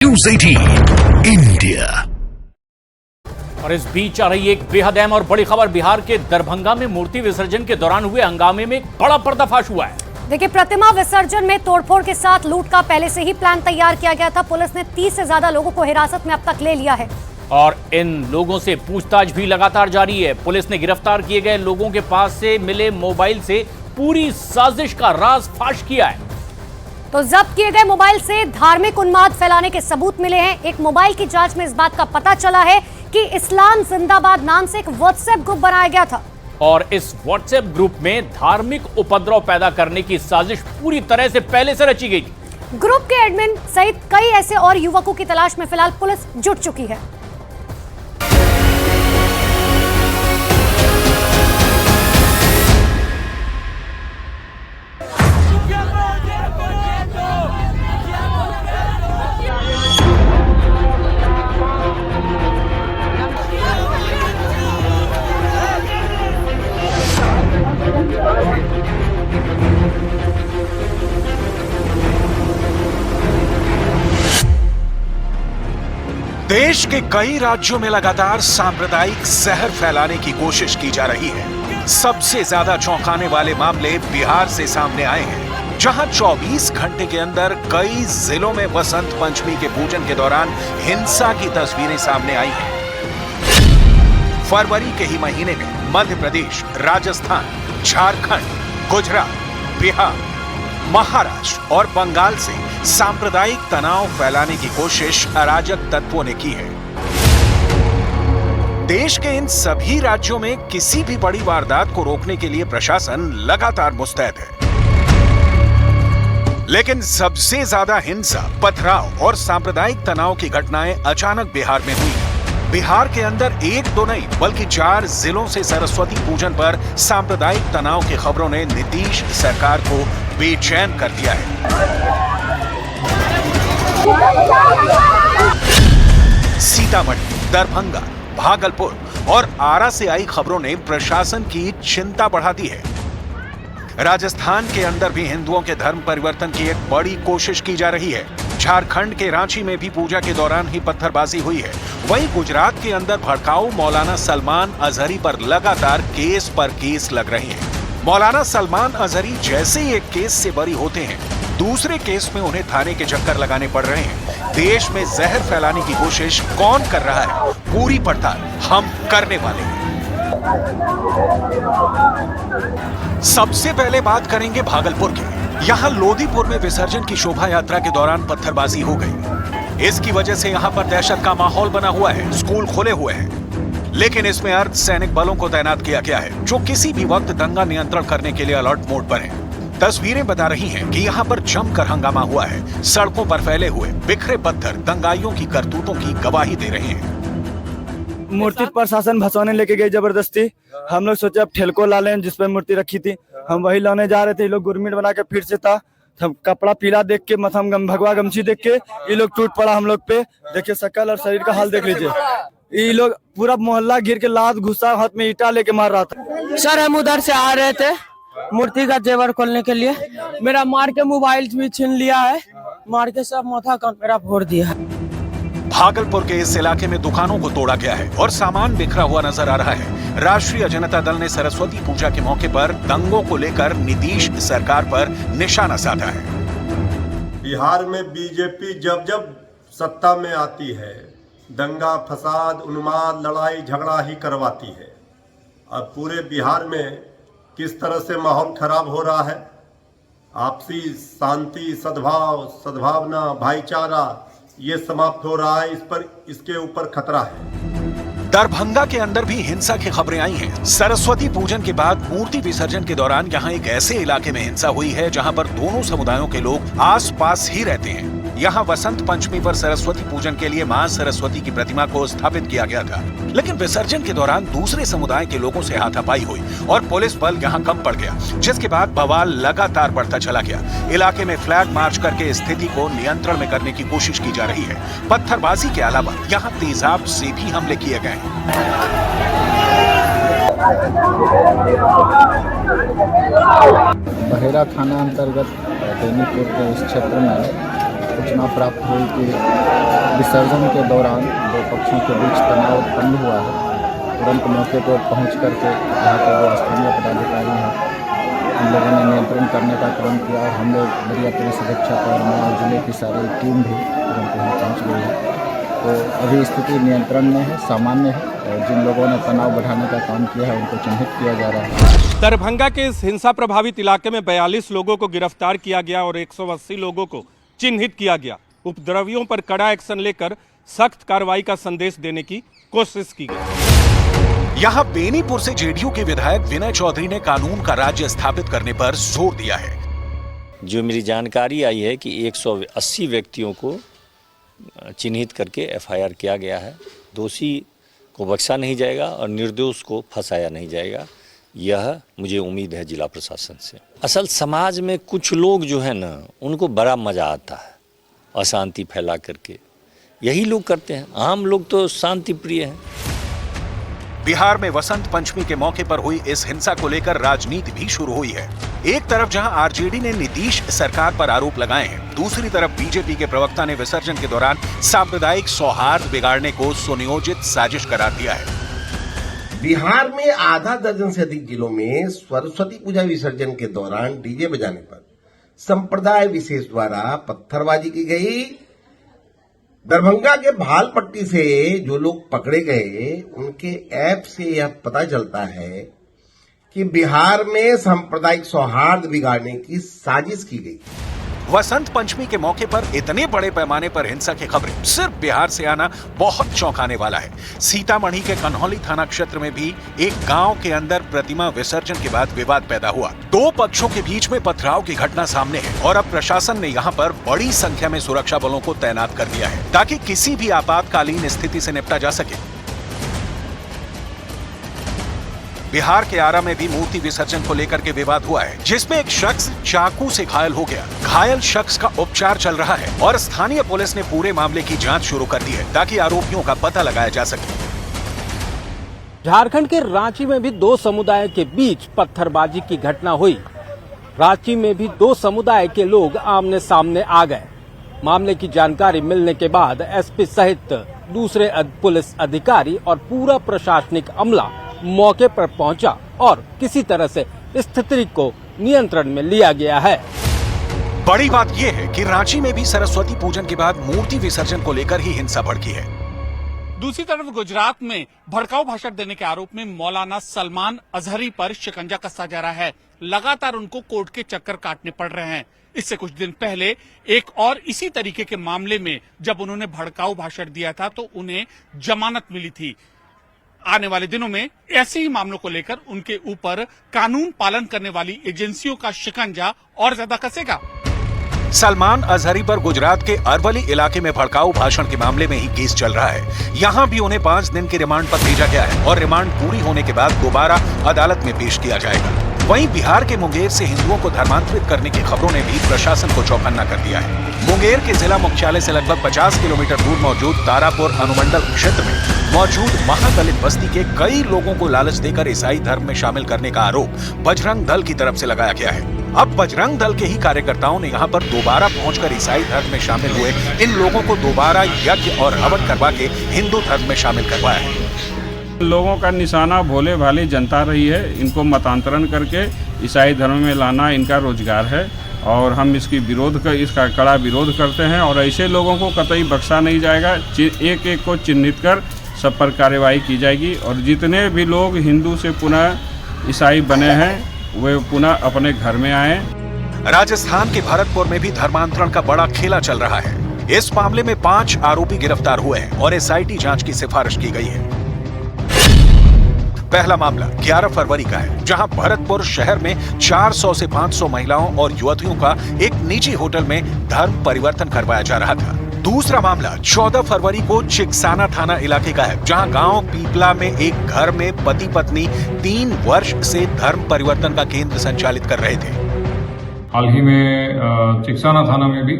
News 18 India. और इस बीच आ रही एक बेहद अहम और बड़ी खबर। बिहार के दरभंगा में मूर्ति विसर्जन के दौरान हुए हंगामे में एक बड़ा पर्दाफाश हुआ है। देखिए, प्रतिमा विसर्जन में तोड़फोड़ के साथ लूट का पहले से ही प्लान तैयार किया गया था। पुलिस ने 30 से ज्यादा लोगों को हिरासत में अब तक ले लिया है और इन लोगों से पूछताछ भी लगातार जारी है। पुलिस ने गिरफ्तार किए गए लोगों के पास से मिले मोबाइल से पूरी साजिश का राज फाश किया है। तो जब्त किए गए मोबाइल से धार्मिक उन्माद फैलाने के सबूत मिले हैं। एक मोबाइल की जांच में इस बात का पता चला है कि इस्लाम जिंदाबाद नाम से एक व्हाट्सएप ग्रुप बनाया गया था और इस व्हाट्सएप ग्रुप में धार्मिक उपद्रव पैदा करने की साजिश पूरी तरह से पहले से रची गई थी। ग्रुप के एडमिन सहित कई ऐसे और युवकों की तलाश में फिलहाल पुलिस जुट चुकी है। देश के कई राज्यों में लगातार सांप्रदायिक जहर फैलाने की कोशिश की जा रही है। सबसे ज्यादा चौंकाने वाले मामले बिहार से सामने आए हैं, जहां 24 घंटे के अंदर कई जिलों में वसंत पंचमी के पूजन के दौरान हिंसा की तस्वीरें सामने आई हैं। फरवरी के ही महीने में मध्य प्रदेश, राजस्थान, झारखंड, गुजरात, बिहार, महाराष्ट्र और बंगाल से सांप्रदायिक तनाव फैलाने की कोशिश अराजक तत्वों ने की है। देश के इन सभी राज्यों में किसी भी बड़ी वारदात को रोकने के लिए प्रशासन लगातार मुस्तैद है, लेकिन सबसे ज्यादा हिंसा, पथराव और सांप्रदायिक तनाव की घटनाएं अचानक बिहार में हुई। बिहार के अंदर एक दो नहीं बल्कि 4 जिलों से सरस्वती पूजन पर सांप्रदायिक तनाव की खबरों ने नीतीश सरकार को बेचैन कर दिया है। सीतामढ़ी, दरभंगा, भागलपुर और आरा से आई खबरों ने प्रशासन की चिंता बढ़ा दी है। राजस्थान के अंदर भी हिंदुओं के धर्म परिवर्तन की एक बड़ी कोशिश की जा रही है। झारखंड के रांची में भी पूजा के दौरान ही पत्थरबाजी हुई है। वहीं गुजरात के अंदर भड़काऊ मौलाना सलमान अजहरी पर लगातार केस पर केस लग रहे हैं। मौलाना सलमान अजहरी जैसे ही एक केस से बरी होते हैं, दूसरे केस में उन्हें थाने के चक्कर लगाने पड़ रहे हैं। देश में जहर फैलाने की कोशिश कौन कर रहा है, पूरी पड़ताल हम करने वाले हैं। सबसे पहले बात करेंगे भागलपुर की। यहाँ लोदीपुर में विसर्जन की शोभा यात्रा के दौरान पत्थरबाजी हो गई। इसकी वजह से यहाँ पर दहशत का माहौल बना हुआ है। स्कूल खुले हुए हैं, लेकिन इसमें अर्धसैनिक बलों को तैनात किया गया है, जो किसी भी वक्त दंगा नियंत्रण करने के लिए अलर्ट मोड पर हैं। तस्वीरें बता रही हैं कि यहाँ पर जमकर हंगामा हुआ है। सड़कों पर फैले हुए बिखरे पत्थर दंगाइयों की करतूतों की गवाही दे रहे हैं। मूर्ति प्रशासन भसवाने लेके गई जबरदस्ती। हम लोग सोचे अब ठेलको ला लें, जिसपे मूर्ति रखी थी, हम वही लाने जा रहे थे। ये लोग गुरमीट बना के फिर से था, हम कपड़ा पीला देख के, मथम भगवा गमछी देख के ये लोग टूट पड़ा हम लोग पे। देखिए शकल और शरीर का हाल देख लीजिए। ये लोग पूरा मोहल्ला घिर के लात घुसा, हाथ में ईटा लेके मार रहा था। सर हम उधर से आ रहे थे मूर्ति का जेवर खोलने के लिए, मेरा मार के मोबाइल भी छीन लिया है, मार के सब माथा कान मेरा फोड़ दिया। भागलपुर के इस इलाके में दुकानों को तोड़ा गया है और सामान बिखरा हुआ नजर आ रहा है। राष्ट्रीय जनता दल ने सरस्वती पूजा के मौके पर दंगों को लेकर नीतीश सरकार पर निशाना साधा है। बिहार में बीजेपी जब जब सत्ता में आती है, दंगा फसाद, उन्माद, लड़ाई झगड़ा ही करवाती है। अब पूरे बिहार में किस तरह से माहौल खराब हो रहा है। आपसी शांति, सद्भाव, सद्भावना, भाईचारा ये समाप्त हो रहा है। इसके ऊपर खतरा है। दरभंगा के अंदर भी हिंसा की खबरें आई हैं। सरस्वती पूजन के बाद मूर्ति विसर्जन के दौरान यहाँ एक ऐसे इलाके में हिंसा हुई है, जहाँ पर दोनों समुदायों के लोग आस-पास ही रहते हैं। यहाँ वसंत पंचमी पर सरस्वती पूजन के लिए मां सरस्वती की प्रतिमा को स्थापित किया गया था, लेकिन विसर्जन के दौरान दूसरे समुदाय के लोगों से हाथापाई हुई और पुलिस बल यहाँ कम पड़ गया, जिसके बाद बवाल लगातार बढ़ता चला गया। इलाके में फ्लैग मार्च करके स्थिति को नियंत्रण में करने की कोशिश की जा रही है। पत्थरबाजी के अलावा यहाँ तेजाब से भी हमले किए गए। बहेरा थाना अंतर्गत बेनीपुर के इस क्षेत्र में सूचना प्राप्त हुई कि विसर्जन के दौरान दो पक्षों के बीच तनाव उत्पन्न हुआ है। तुरंत मौके पर पहुंच करके यहाँ के जो स्थानीय पदाधिकारी हैं उन लोगों ने नियंत्रण करने का काम किया और हम लोग बलिया पुलिस अधीक्षक और नया जिले की सारी टीम भी तुरंत यहाँ पहुँच गई है। तो अभी स्थिति नियंत्रण में है, सामान्य है, और जिन लोगों ने तनाव बढ़ाने का काम किया है उनको चिन्हित किया जा रहा है। दरभंगा के इस हिंसा प्रभावित इलाके में 42 लोगों को गिरफ्तार किया गया और 180 लोगों को चिन्हित किया गया। उपद्रवियों पर कड़ा एक्शन लेकर सख्त कार्रवाई का संदेश देने की कोशिश की गई। यहाँ बेनीपुर से जेडीयू के विधायक विनय चौधरी ने कानून का राज्य स्थापित करने पर जोर दिया है। जो मेरी जानकारी आई है कि 180 व्यक्तियों को चिन्हित करके एफआईआर किया गया है। दोषी को बख्शा नहीं जाएगा और निर्दोष को फंसाया नहीं जाएगा, यह मुझे उम्मीद है जिला प्रशासन से। असल समाज में कुछ लोग जो है ना, उनको बड़ा मजा आता है अशांति फैला करके, यही लोग करते हैं। आम लोग तो शांति प्रिय हैं। बिहार में वसंत पंचमी के मौके पर हुई इस हिंसा को लेकर राजनीति भी शुरू हुई है। एक तरफ जहां आरजेडी ने नीतीश सरकार पर आरोप लगाए हैं, दूसरी तरफ बीजेपी के प्रवक्ता ने विसर्जन के दौरान सांप्रदायिक सौहार्द बिगाड़ने को सुनियोजित साजिश करार दिया है। बिहार में आधा दर्जन से अधिक जिलों में सरस्वती पूजा विसर्जन के दौरान डीजे बजाने पर संप्रदाय विशेष द्वारा पत्थरबाजी की गई। दरभंगा के भालपट्टी से जो लोग पकड़े गए, उनके ऐप से यह पता चलता है कि बिहार में सांप्रदायिक सौहार्द बिगाड़ने की साजिश की गई। वसंत पंचमी के मौके पर इतने बड़े पैमाने पर हिंसा की खबरें सिर्फ बिहार से आना बहुत चौंकाने वाला है। सीतामढ़ी के कन्हौली थाना क्षेत्र में भी एक गांव के अंदर प्रतिमा विसर्जन के बाद विवाद पैदा हुआ। दो पक्षों के बीच में पथराव की घटना सामने है और अब प्रशासन ने यहां पर बड़ी संख्या में सुरक्षा बलों को तैनात कर दिया है ताकि किसी भी आपातकालीन स्थिति से निपटा जा सके। बिहार के आरा में भी मूर्ति विसर्जन को लेकर के विवाद हुआ है, जिसमें एक शख्स चाकू से घायल हो गया। घायल शख्स का उपचार चल रहा है और स्थानीय पुलिस ने पूरे मामले की जांच शुरू कर दी है ताकि आरोपियों का पता लगाया जा सके। झारखंड के रांची में भी दो समुदाय के बीच पत्थरबाजी की घटना हुई। रांची में भी दो समुदाय के लोग आमने सामने आ गए। मामले की जानकारी मिलने के बाद एसपी सहित दूसरे पुलिस अधिकारी और पूरा प्रशासनिक अमला मौके पर पहुंचा और किसी तरह से स्थिति को नियंत्रण में लिया गया है। बड़ी बात यह है कि रांची में भी सरस्वती पूजन के बाद मूर्ति विसर्जन को लेकर ही हिंसा भड़की है। दूसरी तरफ गुजरात में भड़काऊ भाषण देने के आरोप में मौलाना सलमान अजहरी पर शिकंजा कसा जा रहा है। लगातार उनको कोर्ट के चक्कर काटने पड़ रहे हैं। इससे कुछ दिन पहले एक और इसी तरीके के मामले में जब उन्होंने भड़काऊ भाषण दिया था तो उन्हें जमानत मिली थी। आने वाले दिनों में ऐसे ही मामलों को लेकर उनके ऊपर कानून पालन करने वाली एजेंसियों का शिकंजा और ज्यादा कसेगा। सलमान अजहरी पर गुजरात के अरवली इलाके में भड़काऊ भाषण के मामले में ही केस चल रहा है। यहां भी उन्हें 5 दिन के रिमांड पर भेजा गया है और रिमांड पूरी होने के बाद दोबारा अदालत में पेश किया जाएगा। वहीं बिहार के मुंगेर से हिंदुओं को धर्मांतरित करने की खबरों ने भी प्रशासन को चौकन्ना कर दिया है। मुंगेर के जिला मुख्यालय से लगभग 50 किलोमीटर दूर मौजूद तारापुर अनुमंडल क्षेत्र में मौजूद महादलित बस्ती के कई लोगों को लालच देकर ईसाई धर्म में शामिल करने का आरोप बजरंग दल की तरफ से लगाया गया है। अब बजरंग दल के ही कार्यकर्ताओं ने यहां पर दोबारा पहुंचकर ईसाई धर्म में शामिल हुए इन लोगों को दोबारा यज्ञ और हवन करवा के हिंदू धर्म में शामिल करवाया है। लोगों का निशाना भोले भाली जनता रही है। इनको मतांतरण करके ईसाई धर्म में लाना इनका रोजगार है और हम इसका कड़ा विरोध करते हैं और ऐसे लोगों को कतई बख्शा नहीं जाएगा। एक एक को चिन्हित कर सब पर कार्रवाई की जाएगी और जितने भी लोग हिंदू से पुनः ईसाई बने हैं वे पुनः अपने घर में आए। राजस्थान के भरतपुर में भी धर्मांतरण का बड़ा खेला चल रहा है। इस मामले में 5 आरोपी गिरफ्तार हुए हैं और एसआईटी जांच की सिफारिश की गई है। पहला मामला 11 फरवरी का है, जहां भरतपुर शहर में 400 से 500 महिलाओं और युवतियों का एक निजी होटल में धर्म परिवर्तन करवाया जा रहा था। दूसरा मामला 14 फरवरी को चिकसाना थाना इलाके का है, जहां गांव पीपला में एक घर में पति पत्नी 3 वर्ष से धर्म परिवर्तन का केंद्र संचालित कर रहे थे। हाल ही में चिकसाना थाना में भी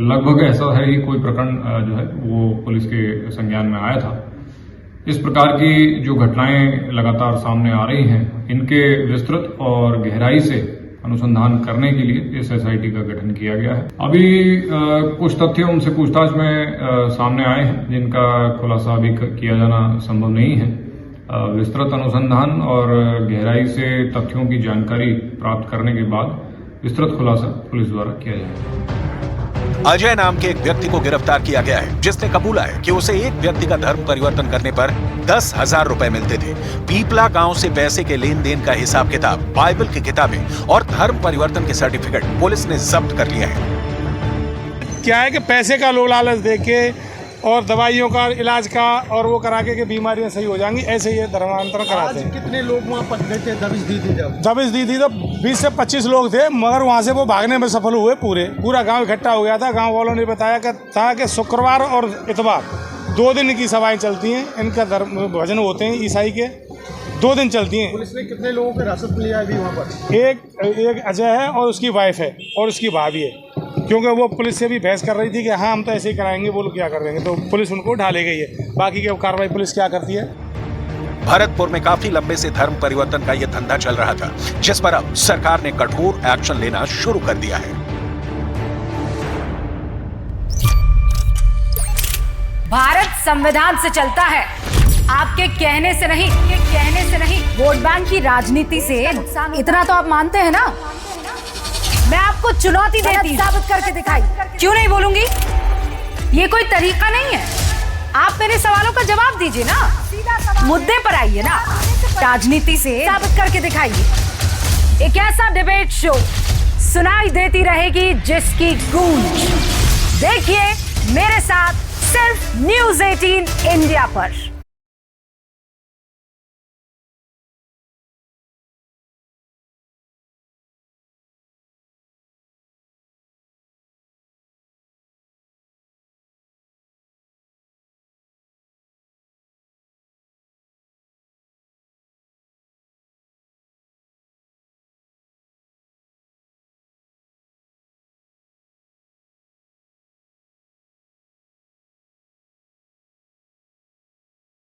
लगभग ऐसा है ही कोई प्रकरण जो है वो पुलिस के संज्ञान में आया था। इस प्रकार की जो घटनाएं लगातार सामने आ रही हैं, इनके विस्तृत और गहराई से अनुसंधान करने के लिए इस SIT का गठन किया गया है। अभी कुछ तथ्य उनसे पूछताछ में सामने आए हैं जिनका खुलासा अभी किया जाना संभव नहीं है। विस्तृत अनुसंधान और गहराई से तथ्यों की जानकारी प्राप्त करने के बाद विस्तृत खुलासा पुलिस द्वारा किया जाएगा। अजय नाम के एक व्यक्ति को गिरफ्तार किया गया है, जिसने कबूला है कि उसे एक व्यक्ति का धर्म परिवर्तन करने पर 10,000 रुपए मिलते थे। पीपला गांव से पैसे के लेन देन का हिसाब किताब, बाइबल की किताबें और धर्म परिवर्तन के सर्टिफिकेट पुलिस ने जब्त कर लिया है। क्या है कि पैसे का लोभ लालच देके और दवाइयों का इलाज का और वो करा के बीमारियां सही हो जाएंगी, ऐसे ये धर्मांतरण कराते हैं। कितने लोग वहाँ पकड़े थे? दबिश दी थी तो 20 से 25 लोग थे, मगर वहाँ से वो भागने में सफल हुए। पूरा गांव इकट्ठा हो गया था। गांव वालों ने बताया कि शुक्रवार और इतवार 2 दिन की सभाएं चलती हैं, इनका धर्म भजन होते हैं ईसाई के, 2 दिन चलती हैं। पुलिस ने कितने लोगों को हिरासत में लिया अभी वहाँ पर? एक अजय है और उसकी वाइफ है और उसकी भाभी है, क्योंकि वो पुलिस से भी बहस कर रही थी कि हाँ हम तो ऐसे ही कराएंगे, वो लोग क्या कर देंगे, तो पुलिस उनको उठा ले गई है। बाकी की कार्रवाई पुलिस क्या करती है। भरतपुर में काफी लंबे से धर्म परिवर्तन का यह धंधा चल रहा था, जिस पर अब सरकार ने कठोर एक्शन लेना शुरू कर दिया है। भारत संविधान से चलता है, आपके कहने से नहीं। वोट बैंक की राजनीति से इतना तो आप मानते हैं ना। मैं आपको चुनौती देती हूं, साबित करके दिखाई। क्यों नहीं बोलूंगी? ये कोई तरीका नहीं है। आप मेरे सवालों का जवाब दीजिए ना, मुद्दे पर आइए ना, राजनीति से साबित करके दिखाइए। एक ऐसा डिबेट शो सुनाई देती रहेगी जिसकी गूंज देखिए मेरे साथ सिर्फ News 18 इंडिया पर।